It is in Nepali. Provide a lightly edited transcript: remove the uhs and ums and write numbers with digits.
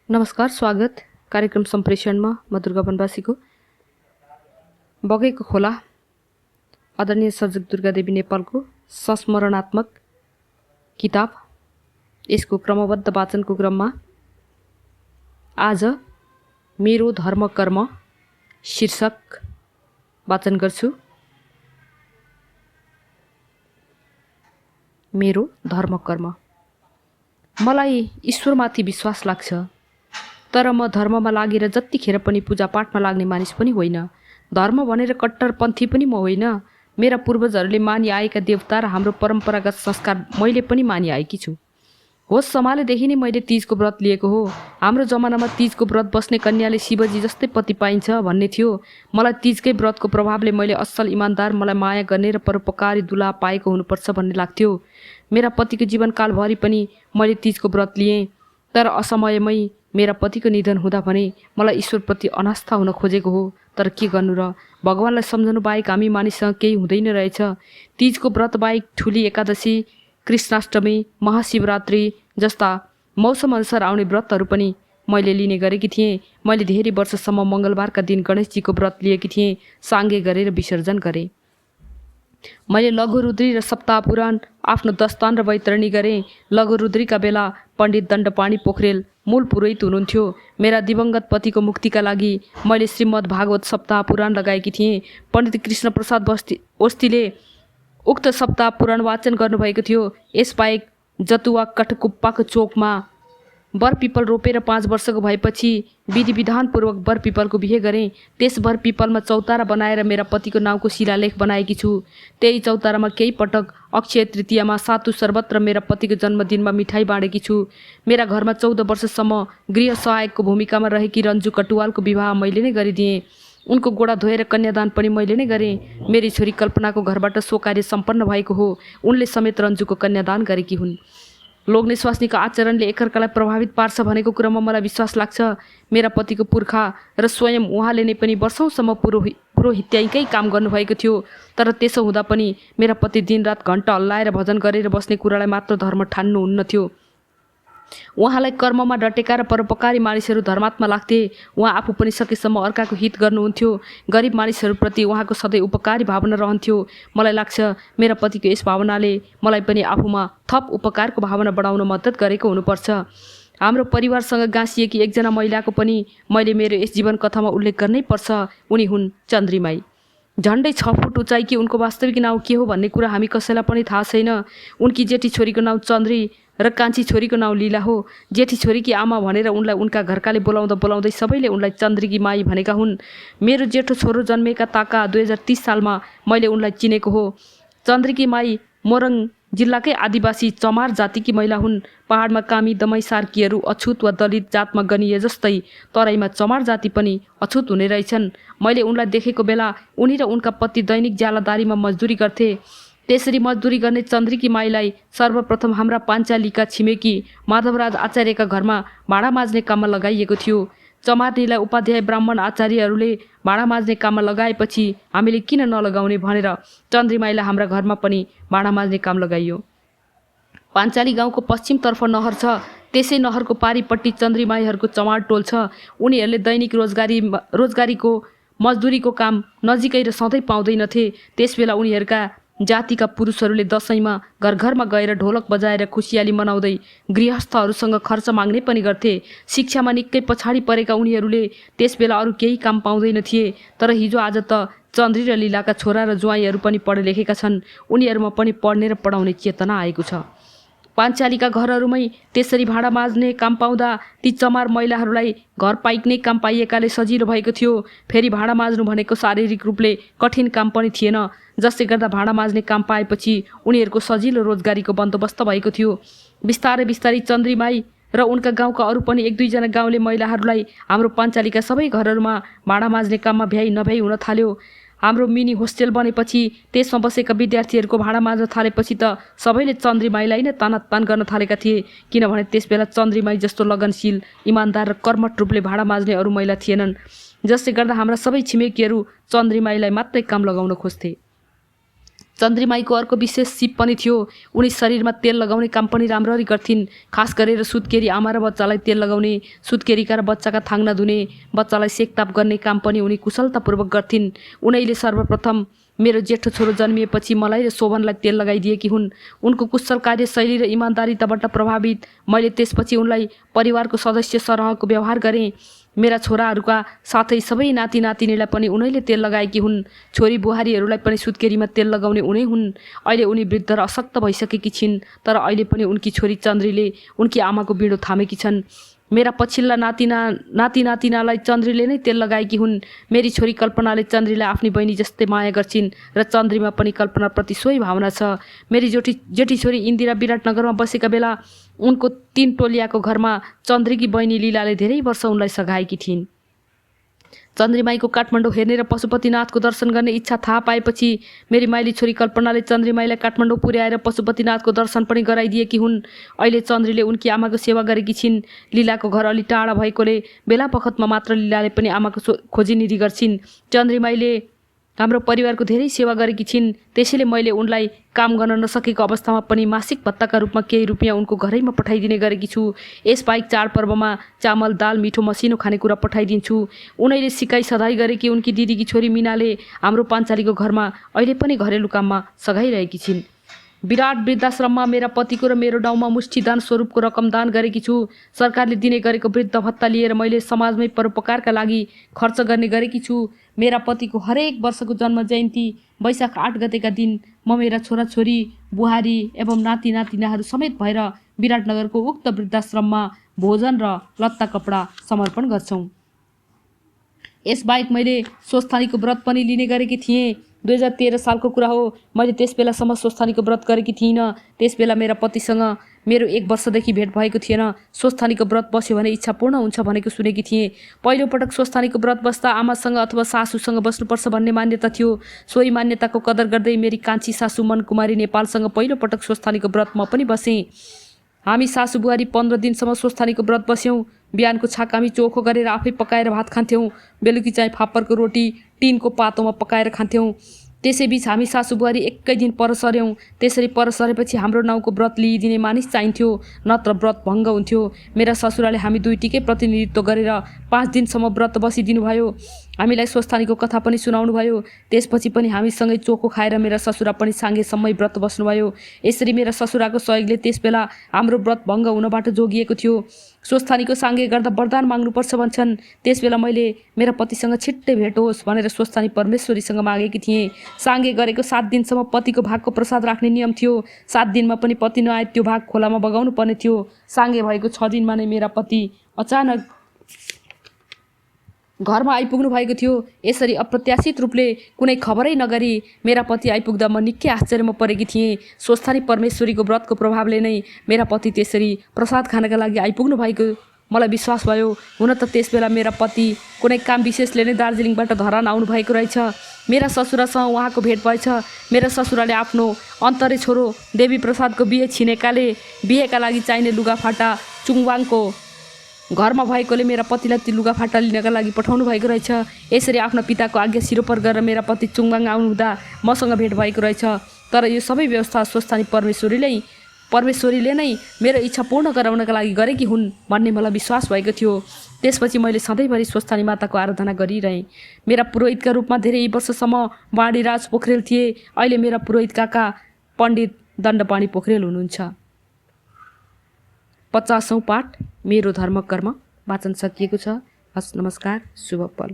नमस्कार, स्वागत कार्यक्रम सम्प्रेषणमा म दुर्गा वनवासीको। बगेको खोला आदरणीय सर्जक दुर्गादेवी नेपालको संस्मरणात्मक किताब, यसको क्रमबद्ध वाचनको क्रममा आज मेरो धर्म कर्म शीर्षक वाचन गर्छु। मेरो धर्म कर्म। मलाई ईश्वरमाथि विश्वास लाग्छ, तर म धर्ममा लागेर जतिखेर पनि पूजापाठमा लाग्ने मानिस पनि होइन। धर्म भनेर कट्टरपन्थी पनि म होइन। मेरा पूर्वजहरूले मानि आएका देवता र हाम्रो परम्परागत संस्कार मैले पनि मानि आएकी छु। होस समालेदेखि नै मैले तीजको व्रत लिएको हो। हाम्रो जमानामा तीजको व्रत बस्ने कन्याले शिवजी जस्तै पति पाइन्छ भन्ने थियो। मलाई तीजकै व्रतको प्रभावले मैले असल इमान्दार, मलाई माया गर्ने र परोपकारी दुला पाएको हुनुपर्छ भन्ने लाग्थ्यो। मेरा पतिको जीवनकालभरि पनि मैले तीजको व्रत लिएँ, तर असमयमै मेरा पतिको निधन हुँदा भने मलाई ईश्वरप्रति अनास्था हुन खोजेको हो। तर के गर्नु र, भगवानलाई सम्झनु बाहेक हामी मानिससँग केही हुँदैन रहेछ। तीजको व्रत बाहेक ठुली एकादशी, कृष्णाष्टमी, महाशिवरात्रि जस्ता मौसम अनुसार आउने व्रतहरू पनि मैले लिने गरेकी थिएँ। मैले धेरै वर्षसम्म मङ्गलबारका दिन गणेशजीको व्रत लिएकी थिएँ। साङ्गे गरेर विसर्जन गरेँ। मैले लघुरुद्री र सप्ताह पुराण आफ्नो दस्तान र वैतरणी गरेँ। लघुरुद्रीका बेला पण्डित दण्डपाणी पोखरेल मूल पुरोहित हुनुहुन्थ्यो। मेरा दिवंगत पतिको मुक्तिका लागि मैले श्रीमद् भागवत सप्ताह पुराण लगाएकी थिएँ। पण्डित कृष्ण प्रसाद ओस्तीले उक्त सप्ताह पुराण वाचन गर्नुभएको थियो। यसबाहेक जतुवा कठकुप्पाको चोकमा बरपिपल रोपेर 5 वर्षको भएपछि विधि विधानपूर्वक बरपिपलको बिहे गरेँ। त्यस बरपिपलमा चौतारा बनाएर मेरा पतिको नाउँको शिलालेख बनाएकी छु। त्यही चौतारामा केही पटक अक्षय तृतीयामा सातु सर्वत्र मेरा पतिको जन्मदिनमा मिठाई बाँडेकी छु। मेरा घरमा 14 वर्षसम्म गृह सहायकको भूमिकामा रहेकी रन्जु कटुवालको विवाह मैले नै गरिदिएँ। उनको गोडा धोएर कन्यादान पनि मैले नै गरेँ। मेरी छोरी कल्पनाको घरबाट सो कार्य सम्पन्न भएको हो। उनले समेत रन्जुको कन्यादान गरेकी हुन्। लोग्ने स्वास्नीको आचरणले एकअर्कालाई प्रभावित पार्छ भनेको कुरामा मलाई विश्वास लाग्छ। मेरा पतिको पुर्खा र स्वयं उहाँले नै पनि वर्षौँसम्म पुरोहित्याइकै काम गर्नुभएको थियो। तर त्यसो हुँदा पनि मेरा पति दिनरात घण्टा हल्लाएर भजन गरेर बस्ने कुरालाई मात्र धर्म ठान्नुहुन्न थियो। उहाँलाई कर्ममा डटेका र परोपकारी मानिसहरू धर्मात्मा लाग्थे। उहाँ आफू पनि सकेसम्म अर्काको हित गर्नुहुन्थ्यो। गरिब मानिसहरूप्रति उहाँको सधैँ उपकारी भावना रहन्थ्यो। मलाई लाग्छ मेरा पतिको यस भावनाले मलाई पनि आफूमा थप उपकारको भावना बढाउन मद्दत गरेको हुनुपर्छ। हाम्रो परिवारसँग गाँसिएकी एकजना महिलाको पनि मैले मेरो यस जीवन कथामा उल्लेख गर्नै पर्छ। उनी हुन् चन्द्रिमाई। झन्डै 6 फुट उचाइकी उनको वास्तविक नाउँ के हो भन्ने कुरा हामी कसैलाई पनि थाहा छैन। उनकी जेठी छोरीको नाउँ चन्द्री र कान्छी छोरीको नाउँ लीला हो। जेठी छोरीकी आमा भनेर उनलाई उनका घरकाले बोलाउँदै सबैले उनलाई चन्द्रीकी माई भनेका हुन्। मेरो जेठो छोरो जन्मेका ताका 2030 सालमा मैले उनलाई चिनेको हो। चन्द्रीकी माई मोरङ जिल्लाकै आदिवासी चमार जातिकी महिला हुन्। पहाडमा कामी दमाई सार्कीहरू अछुत वा दलित जातमा गनिए जस्तै तराईमा चमार जाति पनि अछुत हुने रहेछन्। मैले उनलाई देखेको बेला उनी र उनका पति दैनिक ज्यालादारीमा मजदुरी गर्थे। त्यसरी मजदुरी गर्ने चन्द्रीकी माईलाई सर्वप्रथम हाम्रा पाञ्चालीका छिमेकी माधवराज आचार्यका घरमा भाँडा माझ्ने काममा लगाइएको थियो। चमार्नीलाई उपाध्याय ब्राह्मण आचार्यहरूले भाँडा माझ्ने काममा लगाएपछि हामीले किन नलगाउने भनेर चन्द्रीमाईलाई हाम्रा घरमा पनि भाँडा माझ्ने काम लगाइयो। पाञ्चाली गाउँको पश्चिमतर्फ नहर छ। त्यसै नहरको पारिपट्टि चन्द्रीमाईहरूको चमार टोल छ। उनीहरूले दैनिक रोजगारीको मजदुरीको काम नजिकै र सधैँ पाउँदैनथे। त्यसबेला उनीहरूका जातिका पुरुषहरूले दसैँमा घर घरमा गएर ढोलक बजाएर खुसियाली मनाउँदै गृहस्थहरूसँग खर्च माग्ने पनि गर्थे। शिक्षामा निकै पछाडि परेका उनीहरूले त्यसबेला अरू केही काम पाउँदैन थिए। तर हिजो आज त चन्द्री र लीलाका छोरा र ज्वाइँहरू पनि पढे लेखेका छन्। उनीहरूमा पनि पढ्ने र पढाउने चेतना आएको छ। पाञ्चालीका घरहरूमै त्यसरी भाँडा माझ्ने काम पाउँदा ती चमार महिलाहरूलाई घर पाइक्ने काम पाइएकाले सजिलो भएको थियो। फेरि भाँडा माझ्नु भनेको शारीरिक रूपले कठिन काम पनि थिएन, जसले गर्दा भाँडा माझ्ने काम पाएपछि उनीहरूको सजिलो रोजगारीको बन्दोबस्त भएको थियो। बिस्तारै चन्द्रीमाई र उनका गाउँका अरू पनि 1-2 जना गाउँले महिलाहरूलाई हाम्रो पाञ्चालीका सबै घरहरूमा भाँडा माझ्ने काममा भ्याइ नभ्याइ हुन थाल्यो। हाम्रो मिनी होस्टेल बनेपछि त्यसमा बसेका विद्यार्थीहरूको भाँडा माझ्न थालेपछि त सबैले चन्द्रीमाईलाई नै तानातान गर्न थालेका थिए। किनभने त्यसबेला चन्द्रीमाई जस्तो लगनशील, इमान्दार र कर्मठ रूपले भाँडा माझ्ने अरू महिला थिएनन्। जसले गर्दा हाम्रा सबै छिमेकीहरू चन्द्रीमाईलाई मात्रै काम लगाउन खोज्थे। चन्द्रिमाईको अर्को विशेष सिप पनि थियो। उनी शरीरमा तेल लगाउने काम पनि राम्ररी गर्थिन्। खास गरेर सुत्केरी आमा र बच्चालाई तेल लगाउने, सुत्केरीका र बच्चाका थाङ्ना धुने, बच्चालाई सेकताप गर्ने काम पनि उनी कुशलतापूर्वक गर्थिन्। उनैले सर्वप्रथम मेरो जेठो छोरो जन्मिएपछि मलाई र शोभनलाई तेल लगाइदिएकी हुन्। उनको कुशल कार्यशैली र इमान्दारिताबाट प्रभावित मैले त्यसपछि उनलाई परिवारको सदस्य सरहको व्यवहार गरेँ। मेरा छोराहरूका साथै सबै नाति नातिनीलाई पनि उनैले तेल लगाएकी हुन्। छोरी बुहारीहरूलाई पनि सुत्केरीमा तेल लगाउने उनै हुन्। अहिले उनी वृद्ध र अशक्त भइसकेकी छिन्, तर अहिले पनि उनकी छोरी चन्द्रीले उनकी आमाको बिँडो थामेकी छन्। मेरा पछिल्ला नाति नातिनालाई चन्द्रीले नै तेल लगाएकी हुन्। मेरी छोरी कल्पनाले चन्द्रीलाई आफ्नी बहिनी जस्तै माया गर्छिन् र चन्द्रीमा पनि कल्पनाप्रति सोही भावना छ। मेरी जेठी छोरी इन्दिरा विराटनगरमा बसेका बेला उनको 3 टोलियाको घरमा चन्द्रीकी बहिनी लीलाले धेरै वर्ष उनलाई सघाएकी थिइन्। चन्द्रिमाईको काठमाडौँ हेर्ने र पशुपतिनाथको दर्शन गर्ने इच्छा थाहा पाएपछि मेरी माइली छोरी कल्पनाले चन्द्रिमाईलाई काठमाडौँ पुर्याएर पशुपतिनाथको दर्शन पनि गराइदिएकी हुन्। अहिले चन्द्रीले उनकी आमाको सेवा गरेकी छिन्। लीलाको घर अलि टाढा भएकोले बेला बखतमा मात्र लीलाले पनि आमाको खोजिनिरी गर्छिन्। चन्द्रिमाईले हाम्रो परिवारको धेरै सेवा गरेकी छिन्, त्यसैले मैले उनलाई काम गर्न नसकेको अवस्थामा पनि मासिक भत्ताका रूपमा केही रुपियाँ उनको घरैमा पठाइदिने गरेकी छु। यसबाहेक चाडपर्वमा चामल, दाल, मिठो, मसिनो खानेकुरा पठाइदिन्छु। उनैले सिकाइ सधाइ गरेकी उनकी दिदीकी छोरी मिनाले हाम्रो पाञ्चालीको घरमा अहिले पनि घरेलु काममा सघाइरहेकी छिन्। विराट वृद्धाश्रममा मेरा पतिको र मेरो नाउँमा मुष्ठिदान स्वरूपको रकम दान गरेकी छु। सरकारले दिने गरेको वृद्ध भत्ता लिएर मैले समाजमै परोपकारका लागि खर्च गर्ने गरेकी छु। मेरा पतिको हरेक वर्षको जन्म जयन्ती वैशाख 8 गतेका दिन म मेरा छोराछोरी, बुहारी एवं नाति नातिनाहरू समेत भएर विराटनगरको उक्त वृद्धाश्रममा भोजन र लत्ता कपडा समर्पण गर्छौँ। यसबाहेक मैले स्वस्थानीको व्रत पनि लिने गरेकी थिएँ। 2013 सालको कुरा हो। मैले त्यस बेलासम्म स्वस्थानीको व्रत गरेकी थिइनँ। त्यस बेला मेरा पतिसँग मेरो 1 वर्षदेखि भेट भएको थिएन। स्वस्थानीको व्रत बस्यो भने इच्छा पूर्ण हुन्छ भनेको सुनेकी थिएँ। पहिलोपटक स्वस्थानीको व्रत बस्दा आमासँग अथवा सासूसँग बस्नुपर्छ भन्ने मान्यता थियो। सोही मान्यताको कदर गर्दै मेरी कान्छी सासू मनकुमारी नेपालसँग पहिलोपटक स्वस्थानीको व्रत म पनि बसेँ। हामी सासू बुहारी 15 दिनसम्म स्वस्थानीको व्रत बस्यौँ। बिहानको छाक हामी चोखो गरेर आफै पकाएर भात खान्थ्यौँ। बेलुकी चाहिँ फापरको रोटी टिनको पातोमा पकाएर खान्थ्यौँ। त्यसैबीच हामी सासू बुहारी एकै दिन पर सर्यौँ। त्यसरी पर सरेपछि हाम्रो नाउँको व्रत लिइदिने मानिस चाहिन्थ्यो, नत्र व्रत भङ्ग हुन्थ्यो। मेरा ससुराले हामी दुईटीकै प्रतिनिधित्व गरेर 5 दिनसम्म व्रत बसिदिनु भयो। हामीलाई स्वस्थानीको कथा पनि सुनाउनु भयो। त्यसपछि पनि हामीसँगै चोखो खाएर मेरा ससुरा पनि साङ्गेसम्मै व्रत बस्नुभयो। यसरी मेरा ससुराको सहयोगले त्यसबेला हाम्रो व्रत भङ्ग हुनबाट जोगिएको थियो। स्वस्थानीको साङ्गे गर्दा वरदान माग्नुपर्छ भन्छन्। त्यसबेला मैले मेरा पतिसँग छिट्टै भेट होस् भनेर स्वस्थानी परमेश्वरीसँग मागेकी थिएँ। साङ्गे गरेको 7 दिनसम्म पतिको भागको प्रसाद राख्ने नियम थियो। 7 दिनमा पनि पति नआए त्यो भाग खोलामा बगाउनु पर्ने थियो। साङ्गे भएको 6 दिनमा नै मेरा पति अचानक घरमा आइपुग्नु भएको थियो। यसरी अप्रत्याशित रूपले कुनै खबरै नगरी मेरा पति आइपुग्दा म निकै आश्चर्यमा परेकी थिएँ। स्वस्थानी परमेश्वरीको व्रतको प्रभावले नै मेरा पति त्यसरी प्रसाद खानका लागि आइपुग्नु भएको मलाई विश्वास भयो। हुन त त्यसबेला मेरा पति कुनै काम विशेषले नै दार्जिलिङबाट धरान आउनु भएको रहेछ। मेरा ससुरासँग उहाँको भेट भएछ। मेरा ससुराले आफ्नो अन्तरे छोरो देवी प्रसादको बिहे छिनेकाले बिहेका लागि चाहिने लुगाफाटा चुङवाङको घरमा भएकोले मेरा पतिलाई ती लुगाफाटा लिनका लागि पठाउनु भएको रहेछ। यसरी आफ्ना पिताको आज्ञा सिरोपर गरेर मेरा पति चुङवाङ आउनुहुँदा मसँग भेट भएको रहेछ। तर यो सबै व्यवस्था स्वस्थानी परमेश्वरीले नै मेरो इच्छा पूर्ण गराउनका लागि गरेकी हुन् भन्ने मलाई विश्वास भएको थियो। त्यसपछि मैले सधैँभरि स्वस्थानी माताको आराधना गरिरहेँ। मेरा पुरोहितका रूपमा धेरै वर्षसम्म वाणीराज पोखरेल थिए। अहिले मेरा पुरोहित काका पण्डित दण्डपाणी पोखरेल हुनुहुन्छ। 50औं पाठ मेरो धर्म कर्म वाचन सकिएको छ। हस्, नमस्कार, शुभ पल।